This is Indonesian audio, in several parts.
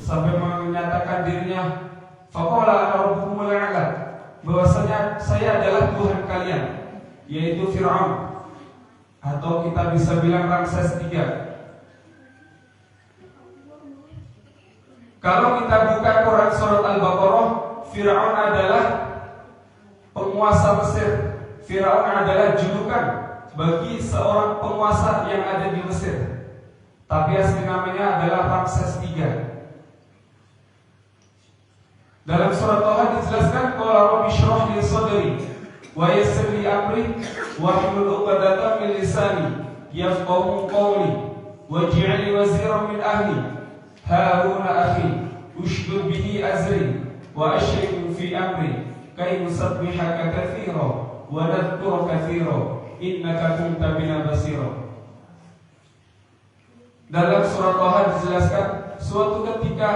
sampai menyatakan dirinya faqala ana rabbukumul a'la, bahwasanya saya adalah Tuhan kalian, yaitu Fir'aun, atau kita bisa bilang Ramses III. Kalau kita buka Quran surat Al-Baqarah, Fir'aun adalah penguasa Mesir. Fir'aun adalah julukan bagi seorang penguasa yang ada di Mesir, tapi asli namanya adalah Ramses III. Dalam surat Taha dijelaskan qala rabbi shrah li sadri wa yassir li amri wahlul 'uqdatam min lisani yafqahu qawli waj'al li waziran min ahli Harun akhi ushdud bihi azri wa ashriku fi amri kay nusabbihaka katsira wa nadhkuraka katsira innaka kunta bina basira. Dalam surat Taha dijelaskan suatu ketika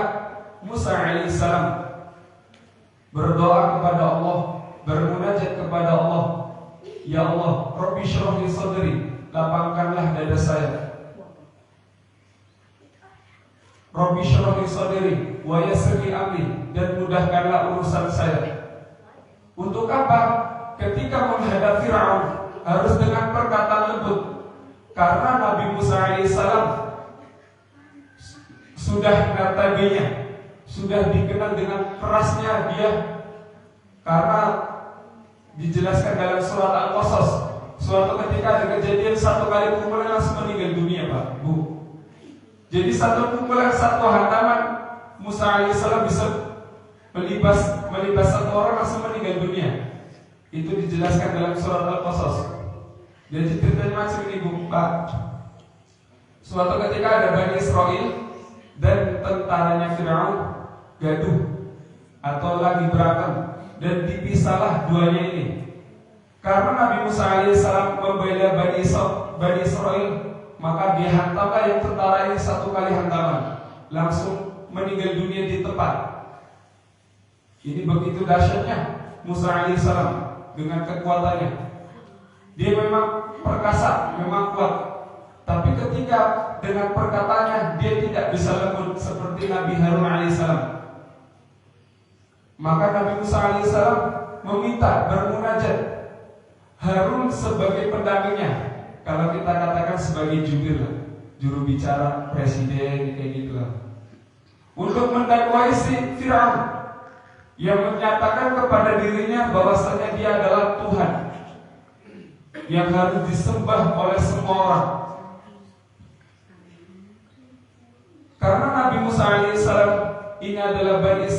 Musa alaihissalam berdoa kepada Allah, bermunajat kepada Allah, ya Allah, Rabbi shrah li sadri, lapangkanlah dada saya. Rabbi shrah li sadri wa yassir li amri, dan mudahkanlah urusan saya. Untuk apa? Ketika menghadap Fir'aun harus dengan perkataan lembut, karena Nabi Musa alaihissalam sudah notabene sudah dikenal dengan kerasnya dia, karena dijelaskan dalam surat Al-Qasas, suatu ketika ada kejadian satu kali pukulan langsung meninggal dunia, Pak, Bu. Jadi satu pukulan, satu hantaman Musa alaihissalam bisa melibas satu orang langsung meninggal dunia. Itu dijelaskan dalam surat Al-Qasas. Jadi ceritanya macam ini, Bu, Pak. Suatu ketika ada Bani Israel dan tentaranya Fir'aun gaduh atau lagi berantem, dan dipisahlah duanya ini. Karena Nabi Musa alaihissalam membela Bani Israel, maka dihantamlah yang tentara ini satu kali hantaman, langsung meninggal dunia di tempat. Ini begitu dahsyatnya Musa alaihissalam dengan kekuatannya. Dia memang perkasa, memang kuat, tapi ketika dengan perkataannya dia tidak bisa lembut seperti Nabi Harun alaihissalam. Maka Nabi Musa alaihissalam meminta, bermunajat, Harun sebagai pendampingnya. Kalau kita katakan sebagai jubir lah, juru bicara presiden, kayak gitulah, untuk mendakwai si Fir'aun yang menyatakan kepada dirinya bahwasanya dia adalah Tuhan yang harus disembah oleh semua orang. Karena Nabi Musa alaihissalam ini adalah Bani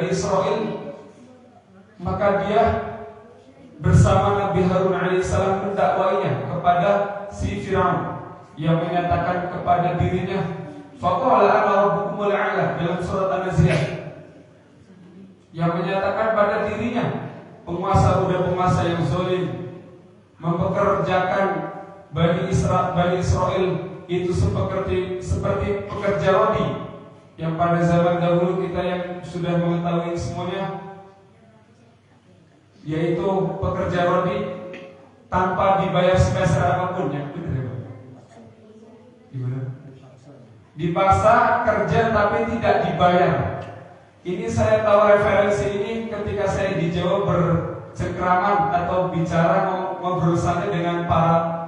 Israel, maka dia bersama Nabi Harun alaihissalam mendakwainya kepada si Fir'aun yang menyatakan kepada dirinya faqala ana rabbukumul a'la dalam surat An-Nazi'at, yang menyatakan pada dirinya penguasa yang zalim, mempekerjakan Bani Israel itu seperti pekerja rodi, yang pada zaman dahulu kita yang sudah mengetahui semuanya, yaitu pekerja rodi tanpa dibayar sepeser apapun, ya benar ya, Pak? Gimana? Dipaksa kerja tapi tidak dibayar. Ini saya tahu referensi ini ketika saya di Jawa bercengkraman atau bicara ngobrol santai dengan para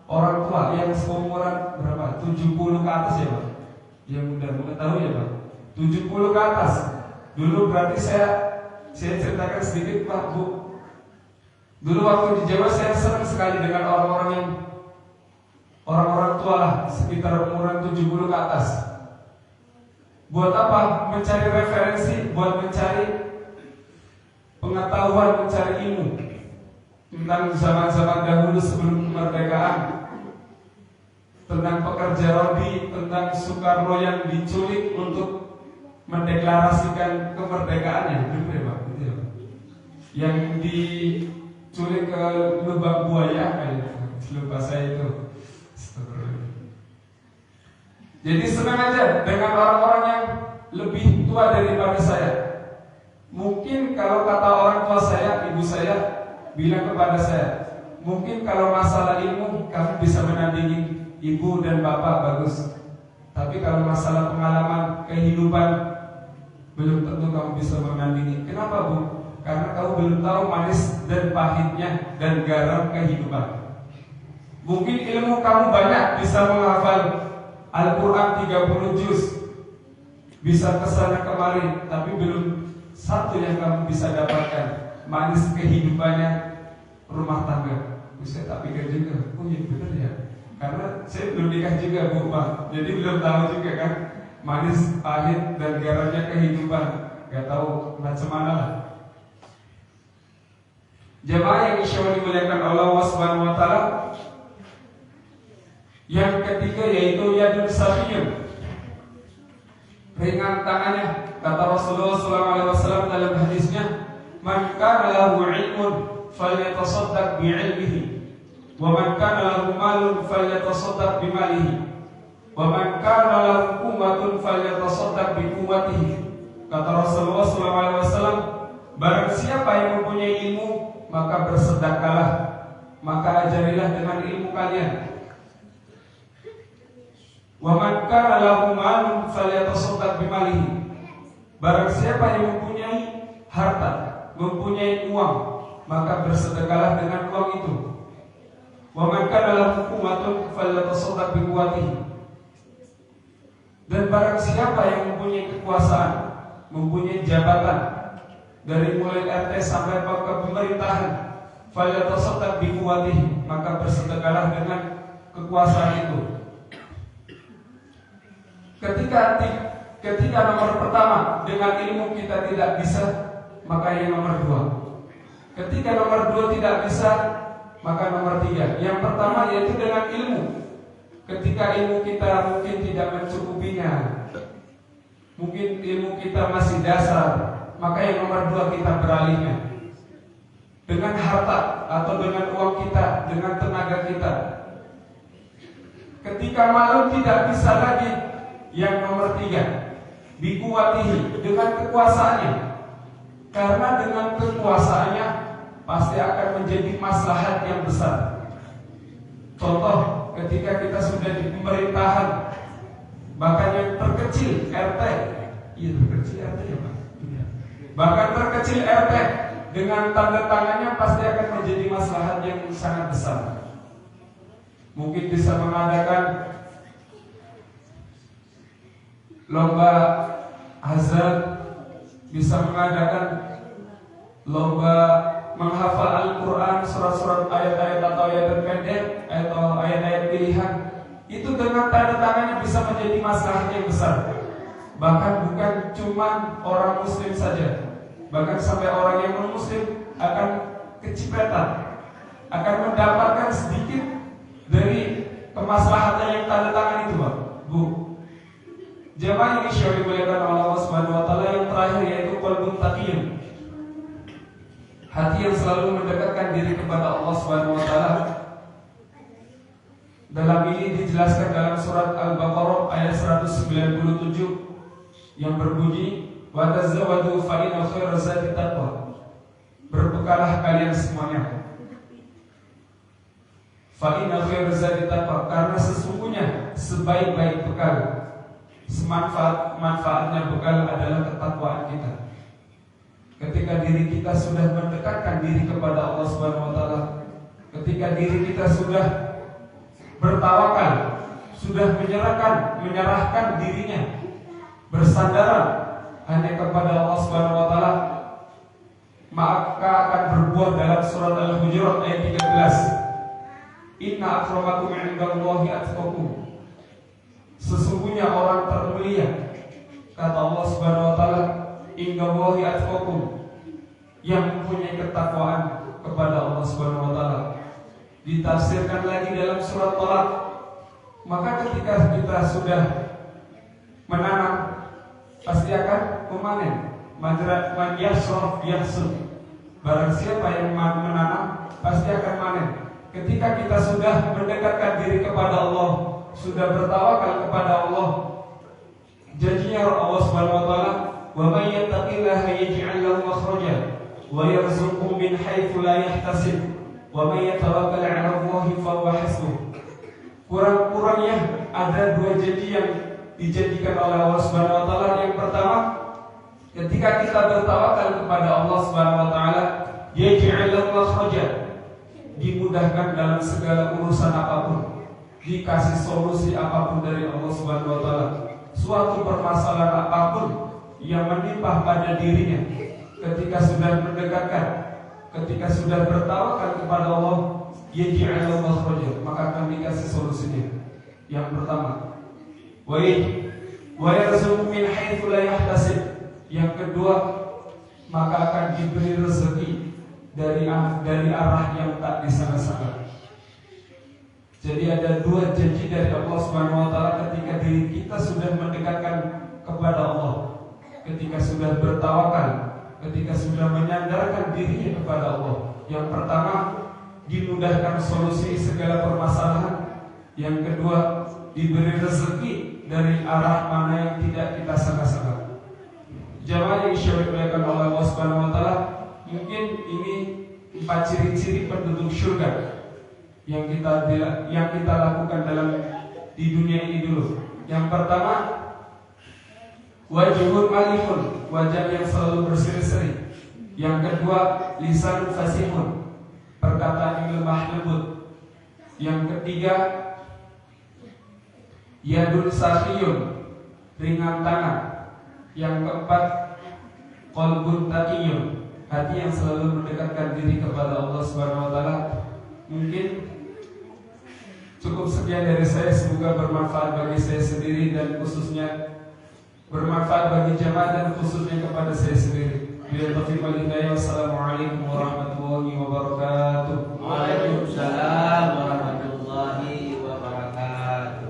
orang tua yang seumuran berapa? 70 ke atas ya, Pak? Yang mudah mengetahui ya, Pak, 70 ke atas. Dulu berarti saya ceritakan sedikit, Pak, Bu. Dulu waktu di Jawa saya senang sekali dengan orang-orang tua lah, sekitar umuran 70 ke atas. Buat apa? Mencari referensi, buat mencari pengetahuan, mencari ilmu tentang zaman-zaman dahulu sebelum kemerdekaan, tentang pekerja rodi, tentang Soekarno yang diculik untuk mendeklarasikan kemerdekaannya, benar ya, Pak? Yang diculik ke lubang buaya, lupa saya itu. Jadi senang aja dengan orang-orang yang lebih tua daripada saya. Mungkin kalau kata orang tua saya, ibu saya bilang kepada saya, mungkin kalau masalah ilmu kamu bisa menandingi ibu dan bapak, bagus. Tapi kalau masalah pengalaman kehidupan, belum tentu kamu bisa menandingi. Kenapa, Bu? Karena kamu belum tahu manis dan pahitnya dan garam kehidupan. Mungkin ilmu kamu banyak, bisa menghafal Al-Quran 30 juz, bisa kesana kemari, tapi belum satu yang kamu bisa dapatkan, manis kehidupannya rumah tangga. Saya tak pikir juga, oh iya benar ya, karena saya belum nikah juga, Bu, Pak. Jadi belum tahu juga kan manis, pahit dan garamnya kehidupan. Gak tahu macam mana lah. Jemaah yang insyaallah dimuliakan Allah Subhanahu wa taala. Yang ketiga yaitu yadun safiyun, ringan tangannya. Kata Rasulullah SAW dalam hadisnya, man kana lahu ilmun falyatasaddaq bi'ilmihi, wa man kana lahu malun falyatasaddaq bimalihi, wa man kana lahu quwwatun falyatasaddaq biquwwatihi. Kata Rasulullah SAW, barang siapa yang mempunyai ilmu maka bersedekahlah, maka ajarilah dengan ilmu kalian. Wa man kana lahu malun falyatasaddaq bimalihi. Barang siapa yang mempunyai harta, mempunyai uang, maka bersedekahlah dengan uang itu. Wa man kana lahu quwwatun falyatasaddaq biquwwatihi. Dan barang siapa yang mempunyai kekuasaan, mempunyai jabatan, dari mulai RT sampai ke pemerintahan, falyatasaddaq biquwwatihi, maka bersedekahlah dengan kekuasaan itu. Ketika nomor pertama dengan ilmu kita tidak bisa, maka yang nomor dua. Ketika nomor dua tidak bisa, maka nomor tiga. Yang pertama yaitu dengan ilmu. Ketika ilmu kita mungkin tidak mencukupinya, mungkin ilmu kita masih dasar, maka yang nomor dua kita beralihnya dengan harta atau dengan uang kita, dengan tenaga kita. Ketika malu tidak bisa lagi, yang nomor tiga, biquwwatihi, dengan kekuasaannya. Karena dengan kekuasaannya pasti akan menjadi maslahat yang besar. Contoh, ketika kita sudah di pemerintahan, bahkan yang terkecil RT, iya terkecil RT ya Pak, bahkan terkecil RT dengan tanda tangannya pasti akan menjadi maslahat yang sangat besar. Mungkin bisa mengadakan lomba hazard, bisa mengadakan lomba menghafal Al-Quran, surat-surat ayat-ayat atau ayat pendek atau ayat-ayat pilihan. Itu dengan tanda tangannya bisa menjadi masalah yang besar. Bahkan bukan cuma orang muslim saja, bahkan sampai orang yang non-muslim akan kecipratan, akan mendapatkan sedikit dari kemaslahatan yang tanda tangan itu, Pak, Bu. Jemaah yang dimuliakan Allah Subhanahu wa taala, yang terakhir yaitu qalbun taqiyun, hati yang selalu mendekatkan diri kepada Allah Subhanahu wa taala. Dalam ini dijelaskan dalam surat Al-Baqarah ayat 197 yang berbunyi, wa tazawwadu fa inna khairaz zadi taqwa. Berbekalah kalian semuanya. Fa inna khairaz zadi taqwa, karena sesungguhnya sebaik-baik bekal, manfaatnya bekal adalah ketakwaan kita. Ketika diri kita sudah mendekatkan diri kepada Allah Subhanahu wa taala, ketika diri kita sudah bertawakal, sudah menyerahkan dirinya, bersandar hanya kepada Allah Subhanahu wa taala, maka akan berbuah dalam surat Al-Hujurat ayat 13. Inna akramakum 'indallahi atqakum. Sesungguhnya orang termulia, kata Allah Subhanahu wa taala, innallahi atqakum, yang mempunyai ketakwaan kepada Allah Subhanahu wa taala. Ditafsirkan lagi dalam surat Thalaq. Maka ketika kita sudah menanam, pasti akan memanen. Man yasraf yahsud. Barang siapa yang menanam, pasti akan panen. Ketika kita sudah mendekatkan diri kepada Allah, sudah bertawakal kepada Allah, janjinya Allah Subhanahu wa taala, wa may yattaqillaha yaj'al lahu makhraja wa yarzuqhu min haitsu la yahtasib wa may yatawakkal 'ala Allahi fa huwa hasbuh. Kurang-kurangnya ada dua janji yang dijanjikan oleh Allah Subhanahu wa taala. Yang pertama, ketika kita bertawakal kepada Allah Subhanahu wa taala, yaj'al makhraja, dimudahkan dalam segala urusan apapun, dikasih solusi apapun dari Allah Subhanahu wa taala. Suatu permasalahan apapun yang menimpa pada dirinya, ketika sudah mendekatkan, ketika sudah bertawakal kepada Allah, yaj'al makhraja, maka akan dikasih solusinya. Yang pertama, wa yarzuqu min haitsu la yahtasib. Yang kedua, maka akan diberi rezeki dari arah yang tak disangka-sangka. Jadi ada dua janji dari Allah Subhanahu wa taala ketika diri kita sudah mendekatkan kepada Allah, ketika sudah bertawakal, ketika sudah menyandarkan dirinya kepada Allah. Yang pertama, dimudahkan solusi segala permasalahan. Yang kedua, diberi rezeki dari arah mana yang tidak kita sangka-sangka. Jamaah yang disyariatkan oleh Allah Subhanahu wa taala, mungkin ini 4 ciri-ciri penduduk surga yang kita lakukan di dunia ini dulu. Yang pertama, wajhun malihun, wajah yang selalu berseri-seri. Yang kedua, lisan fasihun, perkataan yang lemah lembut. Yang ketiga, yadun sahiyun, ringan tangan. Yang keempat, qalbun taqiyun, hati yang selalu mendekatkan diri kepada Allah Subhanahu wa taala. Mungkin cukup sekian dari saya, semoga bermanfaat bagi saya sendiri dan khususnya bermanfaat bagi jamaah dan khususnya kepada saya sendiri. Billahi taufiq wal hidayah. Wassalamualaikum warahmatullahi wabarakatuh. Waalaikumsalam warahmatullahi wabarakatuh.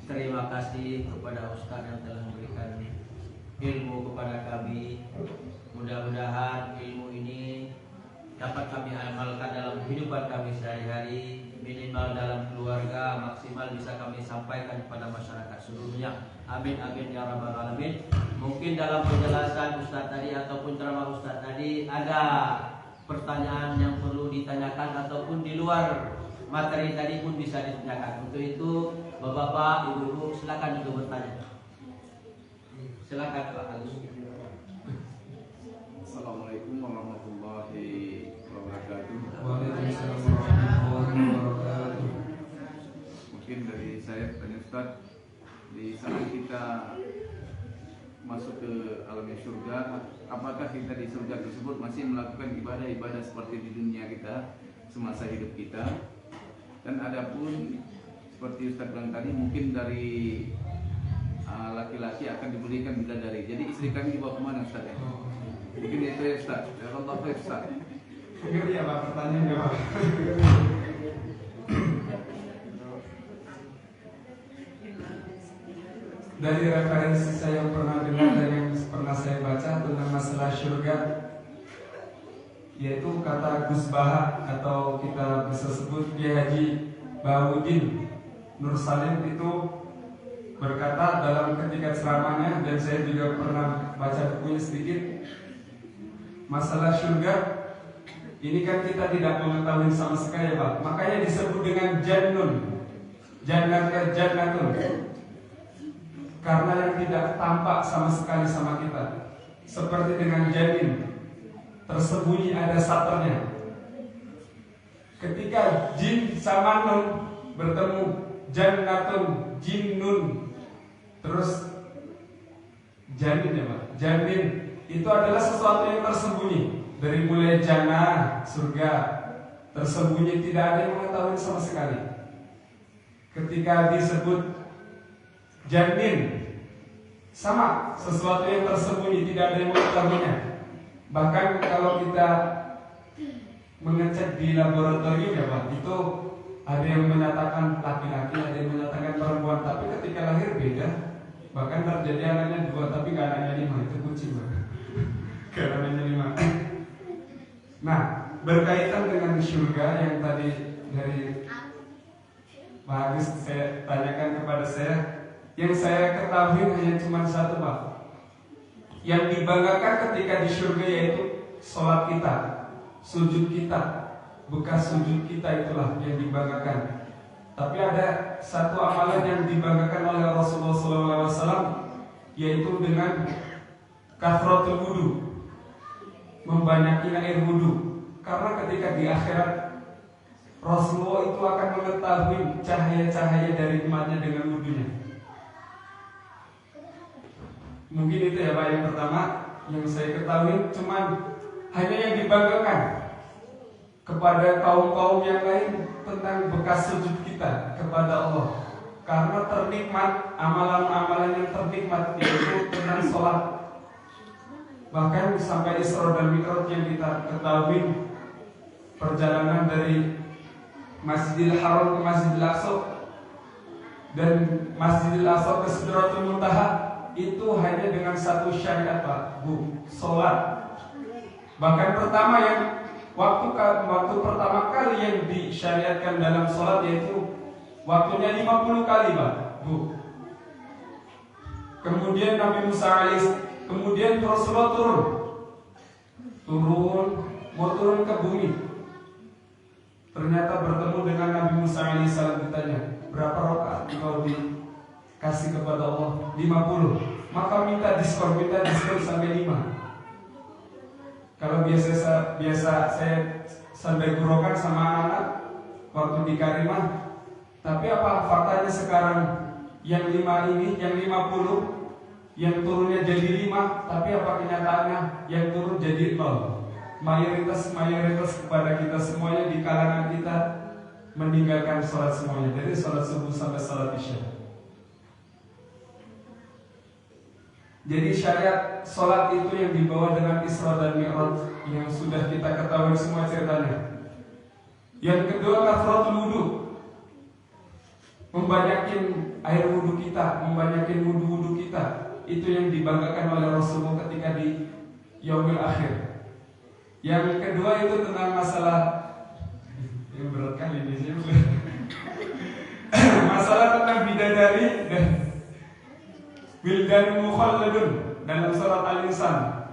Terima kasih kepada Ustaz yang telah memberikan ilmu kepada kami. Mudah-mudahan ilmu ini dapat kami amalkan dalam kehidupan kami sehari-hari, minimal dalam keluarga, maksimal bisa kami sampaikan kepada masyarakat seluruhnya. Amin amin ya rabbal alamin. Mungkin dalam penjelasan Ustaz tadi ataupun ceramah Ustaz tadi ada pertanyaan yang perlu ditanyakan ataupun di luar materi tadi pun bisa ditanyakan. Untuk itu Bapak-bapak, Ibu-ibu silakan untuk bertanya. Silakan Pak Agus. Assalamualaikum warahmatullahi wabarakatuh. Waalaikumsalam warahmatullahi wabarakatuh. Mungkin dari saya bertanya Ustaz, di saat kita masuk ke alam surga, apakah kita di surga tersebut masih melakukan ibadah-ibadah seperti di dunia kita semasa hidup kita? Dan adapun seperti Ustaz bilang tadi, mungkin dari laki-laki akan diberikan bidadari. Jadi istri kami dibawa kemana Ustaz ya? Mungkin itu ya Ustaz. Ya Allah Ustaz. Ngerti apa pertanyaannya Pak? Dari referensi saya yang pernah dengar dan yang pernah saya baca tentang masalah surga, yaitu kata Gus Baha atau kita bisa sebut Kiai Haji Bahauddin Nur Salim itu berkata dalam ketika ceramahnya, dan saya juga pernah baca bukunya sedikit, masalah surga ini kan kita tidak mengetahui sama sekali Pak. Makanya disebut dengan jannun, jannatun, karena yang tidak tampak sama sekali sama kita. Seperti dengan janin, tersembunyi ada saternya. Ketika jin sama nun bertemu, jannatun, jinnun, terus janin ya Pak. Janin itu adalah sesuatu yang tersembunyi. Dari mulai jannah, surga, tersembunyi, tidak ada yang mengetahui sama sekali. Ketika disebut janin, sama, sesuatu yang tersembunyi, tidak ada yang mengetahuinya. Bahkan kalau kita mengecek di laboratorium ya Pak, itu ada yang menyatakan laki-laki, ada yang menyatakan perempuan, tapi ketika lahir beda. Bahkan terjadi anaknya 2 tapi gak anaknya 5, itu kucing Pak. Gak anaknya 5. Nah, berkaitan dengan surga yang tadi dari Pak Agus saya tanyakan kepada saya, yang saya ketahui hanya cuma satu Pak. Yang dibanggakan ketika di surga yaitu sholat kita, sujud kita, bekas sujud kita itulah yang dibanggakan. Tapi ada satu amalan yang dibanggakan oleh Rasulullah SAW, yaitu dengan kathratul wudu, membanyaki air wudu. Karena ketika di akhirat Rasulullah itu akan mengetahui cahaya-cahaya dari umatnya dengan wudunya. Mungkin itu ya Pak yang pertama yang saya ketahui, cuman hanya yang dibanggakan kepada kaum-kaum yang lain tentang bekas sujud kita kepada Allah. Karena ternikmat, amalan-amalan yang ternikmat yaitu tentang sholat. Bahkan sampai Isra dan Mi'raj yang kita ketahui, perjalanan dari Masjidil Haram ke Masjidil Aqsa dan Masjidil Aqsa ke Sidratul Muntaha, itu hanya dengan satu syariat Pak, sholat. Bahkan pertama yang waktu pertama kali yang disyariatkan dalam sholat yaitu waktunya 50 kali Pak, Bu. Kemudian Nabi Musa kemudian Rasulullah mau turun ke bumi. Ternyata bertemu dengan Nabi Musa alaihissalam, ditanya, berapa rakaat kau dikasih kepada Allah? 50. Maka minta diskon sampai 5. Kalau biasa saya sampai gurokan sama anak waktu di Karimah. Tapi apa faktanya sekarang yang 5 ini, yang 50, yang turunnya jadi 5, tapi apa kenyataannya yang turun jadi 0. Mayoritas kepada kita semuanya di kalangan kita meninggalkan sholat semuanya, dari sholat subuh sampai sholat isya. Jadi syariat sholat itu yang dibawa dengan Isra dan Mi'raj yang sudah kita ketahui semua ceritanya. Yang kedua, kathratul wudu, membanyakin air wudu kita, membanyakin wudu kita. Itu yang dibanggakan oleh Rasulullah ketika di Yaumil Akhir. Yang kedua itu tentang masalah yang berat kali ini masalah tentang bidadari dan wildan mukhalladun dalam surat Al-Insan.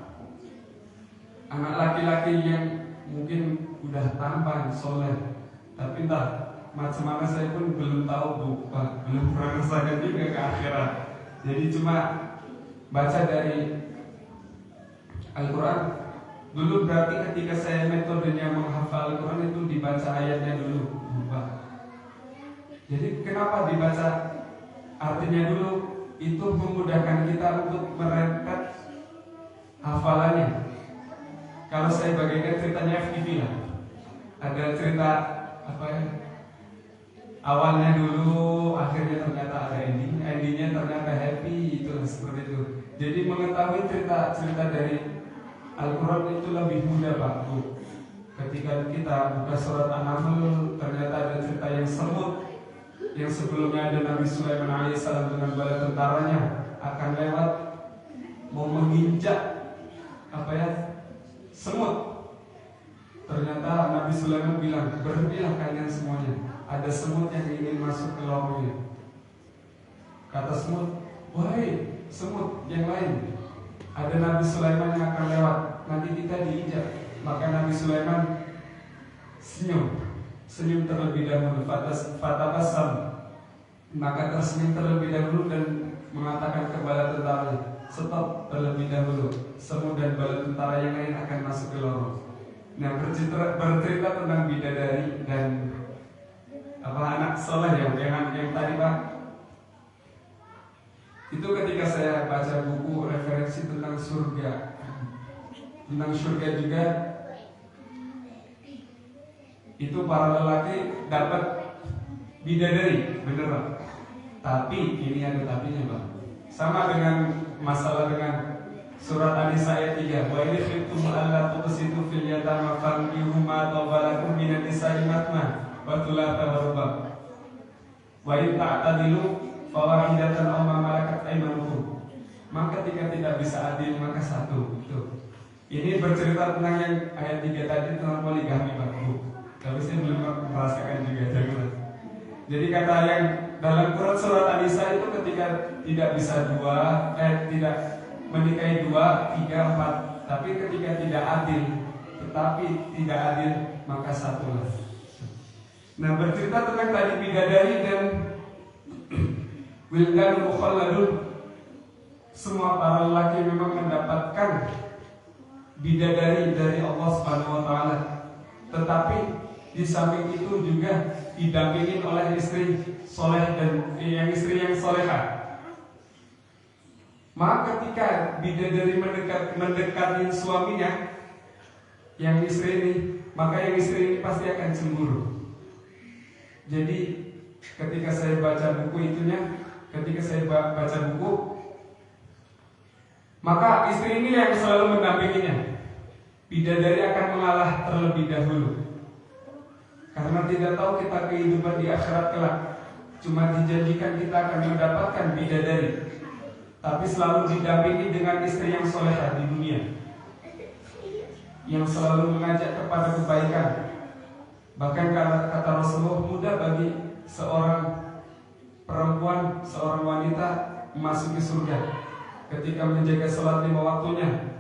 Anak laki-laki yang mungkin udah tampan, soleh, tapi entah macam mana saya pun belum tahu Bu, Pak, belum pernah merasakan juga ke akhirat. Jadi cuma baca dari Al-Quran. Dulu berarti ketika saya metodenya menghafal Al-Quran itu dibaca ayatnya dulu, Pak. Jadi kenapa dibaca artinya dulu? Itu memudahkan kita untuk merangkat hafalannya. Kalau saya bagikan ceritanya FTV lah, ada cerita apa ya? Awalnya dulu, akhirnya ternyata ada endingnya ternyata happy, itu seperti itu. Jadi mengetahui cerita dari Al-Quran itu lebih mudah Pak, Bu. Ketika kita buka surat An-Naml, ternyata ada cerita yang semut, yang sebelumnya ada Nabi Sulaiman alaihissalam dengan bala tentaranya akan lewat mau menginjak semut. Ternyata Nabi Sulaiman bilang, berhentilah kalian semuanya, ada semut yang ingin masuk ke lorongnya. Kata semut, wahai semut yang lain, ada Nabi Sulaiman yang akan lewat, nanti kita diinjak. Maka Nabi Sulaiman senyum terlebih dahulu, fatabasam, maka tersenyum terlebih dahulu dan mengatakan kepada tentaranya, stop terlebih dahulu, semut dan bala tentara yang lain akan masuk ke lorong. Nah, bercerita tentang bidadari dan anak soleh yang tadi Pak. Itu ketika saya baca buku referensi tentang surga juga, itu para lelaki dapat bidadari, bener Pak. Tapi ini ada tapinya Pak. Sama dengan masalah dengan surat An-Nisa ayat 3. Wa in khiftum alla tuqsitu fil yatama fankihu ma tawalakum minan nisa'i matna wa thulatha wa ruba'. Wa in ta'tadilu fawahidatan aw ma malakat aymanukum. Maka ketika tidak bisa adil maka satu. Tuh. Ini bercerita tentang yang ayat 3 tadi tentang poligami Pak Bu. Tapi saya belum merasakan juga jangan. Jadi kata yang dalam Quran surat An-Nisa itu ketika tidak bisa tidak menikahi 2, 3, 4, tapi ketika tidak adil, maka 1 lah. Nah, bercerita tentang tadi bidadari dan wildan mukhalladun. Semua para lelaki memang mendapatkan bidadari dari Allah Subhanahu wa taala. Tetapi di samping itu juga didampingi oleh istri soleh dan istri yang soleha. Maka ketika bidadari mendekati suaminya yang istri ini, maka yang istri ini pasti akan cemburu. Jadi ketika saya baca buku ketika saya baca buku, maka istri ini yang selalu mendampinginya. Bidadari akan mengalah terlebih dahulu, karena tidak tahu kita kehidupan di akhirat kelak. Cuma dijanjikan kita akan mendapatkan bidadari, tapi selalu didampingi dengan istri yang solehah di dunia, yang selalu mengajak kepada kebaikan. Bahkan kata Rasulullah, mudah bagi seorang perempuan, seorang wanita memasuki surga ketika menjaga salat 5 waktunya,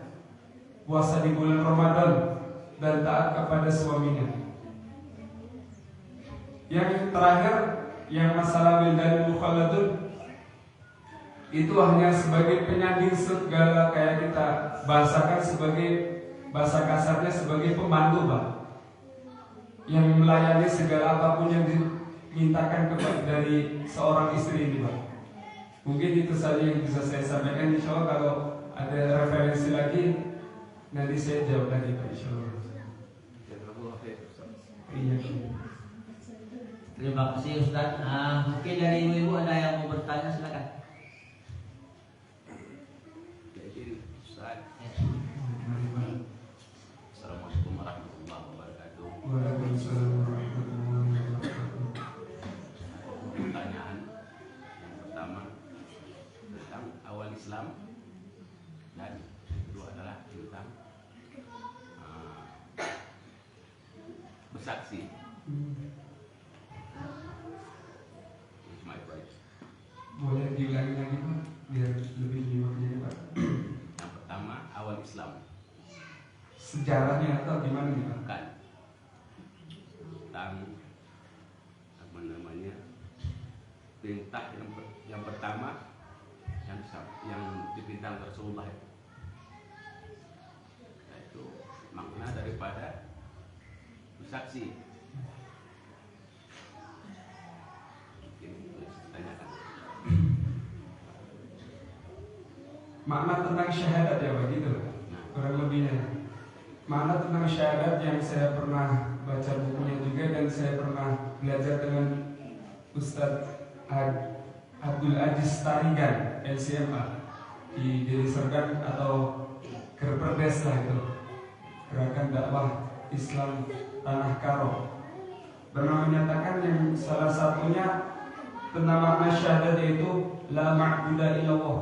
puasa di bulan Ramadan, dan taat kepada suaminya. Yang terakhir, yang masalah wildan mukhalladun, itu hanya sebagai penyanding segala, kayak kita bahasakan sebagai bahasa kasarnya sebagai pembantu, Pak, yang melayani segala apapun yang dimintakan kepada dari seorang istri ini, Pak. Mungkin itu saja yang bisa saya sampaikan. Insya Allah kalau ada referensi lagi nanti saya jawab lagi, Pak. Insya Allah. Iya. Terima kasih Ustaz. Mungkin dari ibu-ibu ada yang mau bertanya, silakan. Assalamualaikum warahmatullahi wabarakatuh. Waalaikumsalam warahmatullahi wabarakatuh. Pertanyaan yang pertama tentang awal Islam, dan kedua adalah tentang bersaksi. Boleh diulangi lagi, Pak, biar lebih nyimaknya, Pak. Yang pertama awal Islam, Sejarahnya atau gimana nih, Pak? bukan tentang apa namanya, perintah yang pertama yang diperintahkan Rasulullah, yaitu makna daripada bersaksi. Mungkin boleh ditanyakan. Makna tentang syahadat ya, Pak, gitu kurang lebihnya. Makna tentang syahadat yang saya pernah baca bukunya juga, dan saya pernah belajar dengan Ustadz Abdul Aziz Tarigan, LCMA, di Deli Serdang atau Kerperdes lah itu, Gerakan Dakwah Islam Tanah Karo. Pernah menyatakan yang salah satunya tentang makna syahadat yaitu la ma'budu illallah,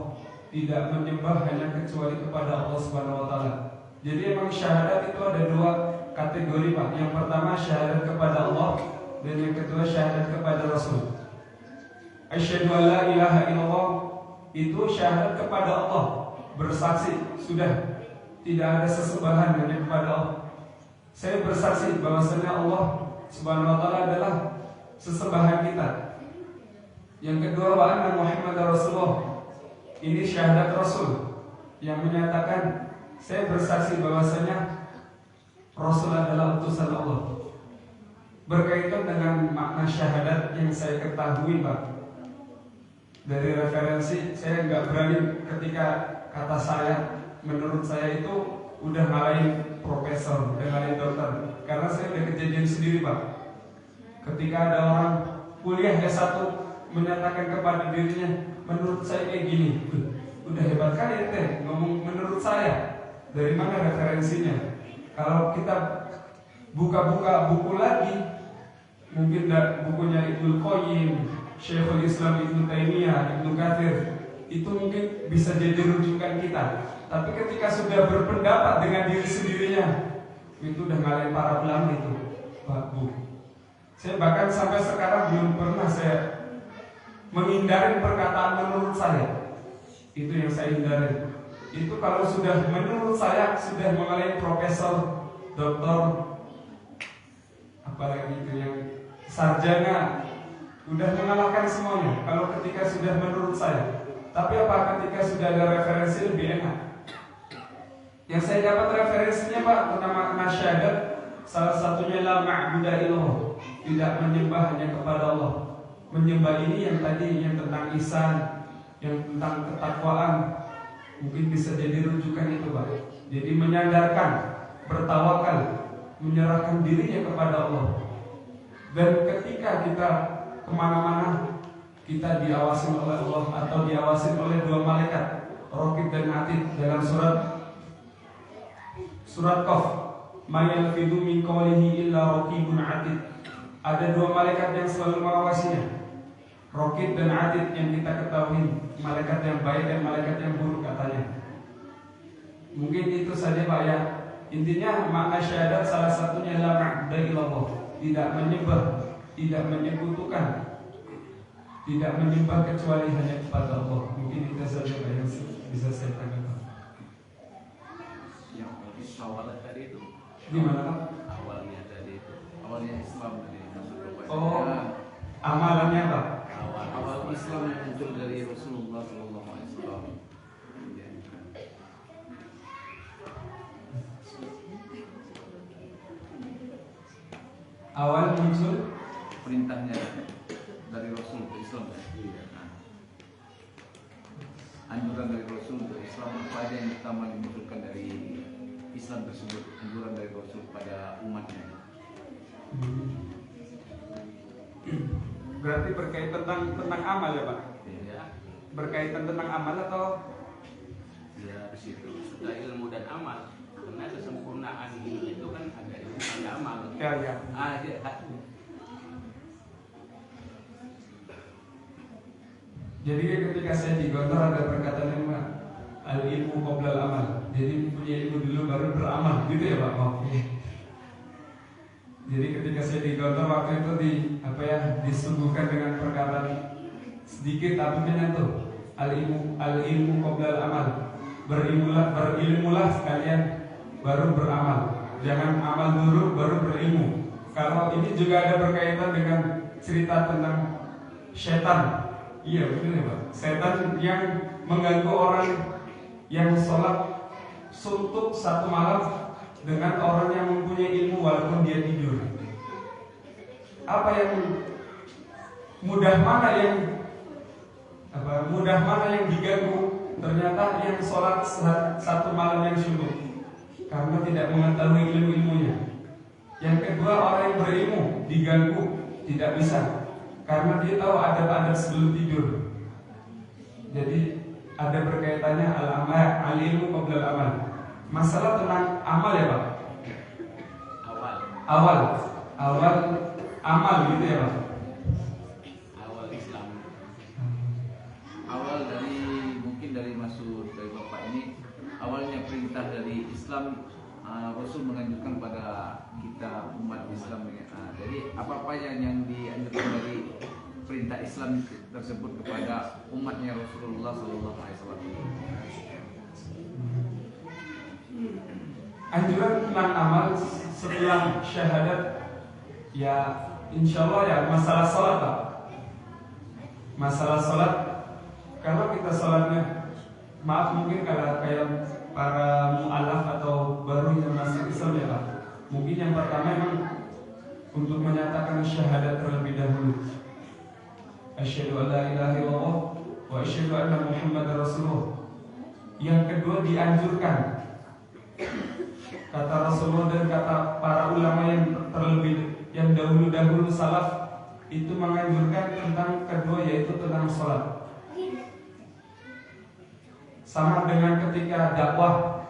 tidak menyembah hanya kecuali kepada Allah Subhanahu wa taala. Jadi emang syahadat itu ada 2 kategori, Pak. Yang pertama syahadat kepada Allah, dan yang kedua syahadat kepada Rasul. Asyhadu an la ilaha illallah itu syahadat kepada Allah, bersaksi sudah tidak ada sesembahan hanya kepada Allah. Saya bersaksi bahwasanya Allah Subhanahu wa taala adalah sesembahan kita. Yang kedua, wa anna Muhammadar Rasulullah. Ini syahadat Rasul yang menyatakan, saya bersaksi bahwasanya Rasul adalah utusan Allah. Berkaitan dengan makna syahadat yang saya ketahui, Pak, dari referensi, saya nggak berani ketika kata saya, menurut saya itu udah ngalahin profesor, udah ngalahin dokter, karena saya udah kejadian sendiri, Pak. Ketika ada orang kuliah S1 menyatakan kepada dirinya, menurut saya kayak gini, udah hebat kali teh ngomong menurut saya. Dari mana referensinya? Kalau kita buka-buka buku lagi, mungkin bukunya Ibnu Qayyim, Syekhul Islam Ibnu Taimiyah, Ibnu Katsir, itu mungkin bisa jadi rujukan kita. Tapi ketika sudah berpendapat dengan diri sendirinya, itu udah ngalahin para ulama itu, Pak Bu. Saya bahkan sampai sekarang belum pernah saya menghindari perkataan menurut saya. Itu yang saya hindari. Itu kalau sudah menurut saya sudah mengalami profesor, doktor, apalagi itu yang sarjana, udah mengalahkan semuanya. Kalau ketika sudah menurut saya, tapi apa ketika sudah ada referensi lebih enak. Yang saya dapat referensinya Pak tentang makna syahadat, salah satunya la ma'budu illallah, tidak menyembah hanya kepada Allah. Menyembah ini yang tadi yang tentang ihsan, yang tentang ketakwaan, mungkin bisa jadi rujukan itu Pak. Jadi menyandarkan, bertawakal, menyerahkan dirinya kepada Allah. Dan ketika kita kemana-mana, kita diawasi oleh Allah atau diawasi oleh dua malaikat, Raqib dan Atid, dalam surat Qaf, ma yalfidu min qawlihi illa raqibun atid. Ada dua malaikat yang selalu mengawasinya, Raqib dan Atid, yang kita ketahui malaikat yang baik dan malaikat yang buruk katanya. Mungkin itu saja Pak ya. Intinya makna syahadat salah satunya la ma'budu illallah, tidak menyembah, tidak menyekutukan, tidak menyembah kecuali hanya kepada Allah. Mungkin itu saja Pak yang bisa saya tanyakan. Yang awalnya tadi itu Gimana Pak? Awalnya tadi itu. awalnya Islam tadi masuk kepada Oh, amalannya Pak. awal Islam yang muncul dari Rasulullah Sallallahu Alaihi Wasallam. Awal muncul Perintahnya dari Rasul ke Islam. Nah, anjuran dari Rasul ke Islam apa aja yang pertama dimunculkan dari Islam tersebut, anjuran dari Rasul pada umatnya. berarti berkaitan tentang amal ya Pak? Ya, Berkaitan tentang amal atau ya di situ sudah ilmu dan amal. Karena kesempurnaan hidup itu kan ada ilmu ada amal. ya? Jadi ketika saya di Gontor ada perkataan yang al ilmu qabla al amal. Jadi punya ilmu dulu baru beramal, gitu ya Pak? Oke. Jadi ketika saya di Gontor waktu itu disuguhkan dengan perkataan sedikit tapi menyentuh. Al ilmu qabla al amal. Berilmulah sekalian baru beramal. Jangan amal dulu baru berilmu. Kalau ini juga ada berkaitan dengan cerita tentang setan. Iya betul ya Pak. Setan yang mengganggu orang yang sholat suntuk satu malam dengan orang yang mempunyai ilmu walaupun dia tidur. Apa yang mudah mana yang diganggu? Ternyata yang sholat satu malam yang suntuk karena tidak mengetahui ilmu-ilmunya. Yang kedua, orang yang berilmu diganggu tidak bisa karena dia tahu adab-adab sebelum tidur. Jadi ada berkaitannya al-ilmu qabla al-amal. Masalah tentang amal ya Pak? Awal amal gitu ya Pak? Awal Islam. Awal mungkin dari maksud dari Bapak ini, awalnya perintah dari Islam, Rasul menganjurkan pada kita umat Islam. Jadi apa-apa yang dianjurkan dari perintah Islam tersebut kepada umatnya Rasulullah Sallallahu Alaihi Wasallam. Anjuran tentang amal setelah syahadat, ya insya Allah ya masalah sholat Pak. Masalah sholat, kalau kita sholatnya, maaf mungkin kalau kayak para mu'alaf atau baru yang masuk Islam ya Pak, mungkin yang pertama memang untuk menyatakan syahadat terlebih dahulu. Asyhadu an la ilaha illallah wa asyhadu anna Muhammadar Rasulullah. Yang kedua dianjurkan, kata Rasulullah dan kata para ulama yang dahulu salaf itu menganjurkan tentang kedua, yaitu tentang sholat. Sama dengan ketika dakwah.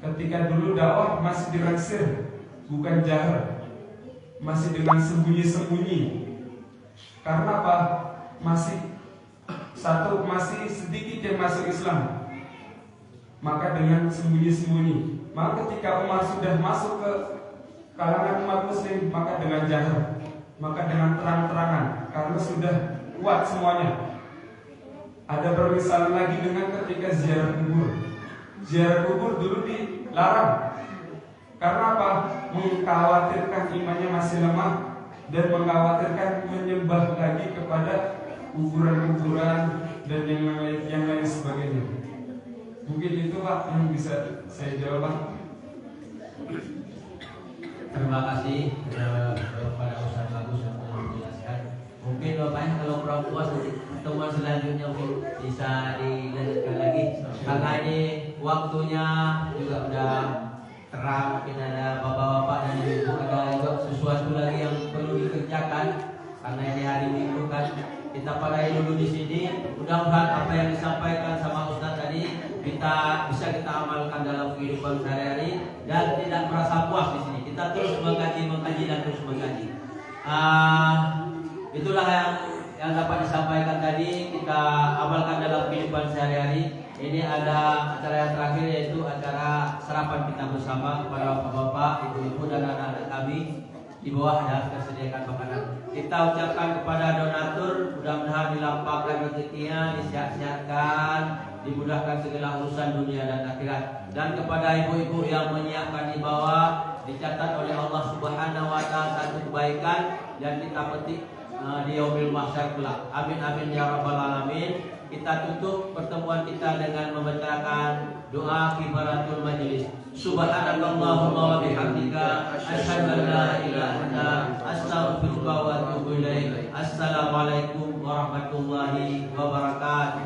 Ketika dulu dakwah masih dengan sir, bukan jahar, masih dengan sembunyi-sembunyi. Karena apa? Masih sedikit yang masuk Islam, maka dengan sembunyi-sembunyi. Maka ketika Umar sudah masuk ke kalangan umat muslim, maka dengan jahar, maka dengan terang-terangan, karena sudah kuat semuanya. Ada permisalan lagi dengan ketika ziarah kubur. Ziarah kubur dulu dilarang. Karena apa? Mengkhawatirkan imannya masih lemah, dan mengkhawatirkan menyembah lagi kepada kuburan-kuburan dan yang lain sebagainya. Mungkin itu Pak yang bisa saya jawab Pak. Terima kasih kepada Ustaz Bagus yang telah menjelaskan. Mungkin Bapaknya kalau kurang puas pertemuan selanjutnya bisa dilanjutkan lagi karena ini waktunya juga udah terang, mungkin ada bapak-bapak dan ibu ada juga sesuatu lagi yang perlu dikerjakan karena ini hari Minggu kan. Kita padai dulu di sini. Mudah-mudahan apa yang disampaikan sama Ustaz tadi bisa kita amalkan dalam kehidupan sehari-hari dan tidak merasa puas di sini. Kita terus mengkaji dan terus mengkaji. Itulah yang dapat disampaikan tadi, kita amalkan dalam kehidupan sehari-hari. Ini ada acara yang terakhir yaitu acara sarapan kita bersama kepada bapak-bapak, ibu-ibu dan anak-anak kami. Di bawah ada tersediakan makanan. Kita ucapkan kepada donatur, mudah-mudahan dilapangkan rezekinya, disihat-sihatkan, dimudahkan segala urusan dunia dan akhirat. Dan kepada ibu-ibu yang menyiapkan di bawah, dicatat oleh Allah Subhanahu wa taala satu kebaikan dan kita petik di yaumil mahsyar kelak. Amin amin ya rabbal alamin. Kita tutup pertemuan kita dengan membacakan doa kifaratul majlis. Subhanakallahumma wa bihamdika asyhadu an la ilaha illa anta astaghfiruka wa atubu ilaik. Assalamualaikum warahmatullahi wabarakatuh.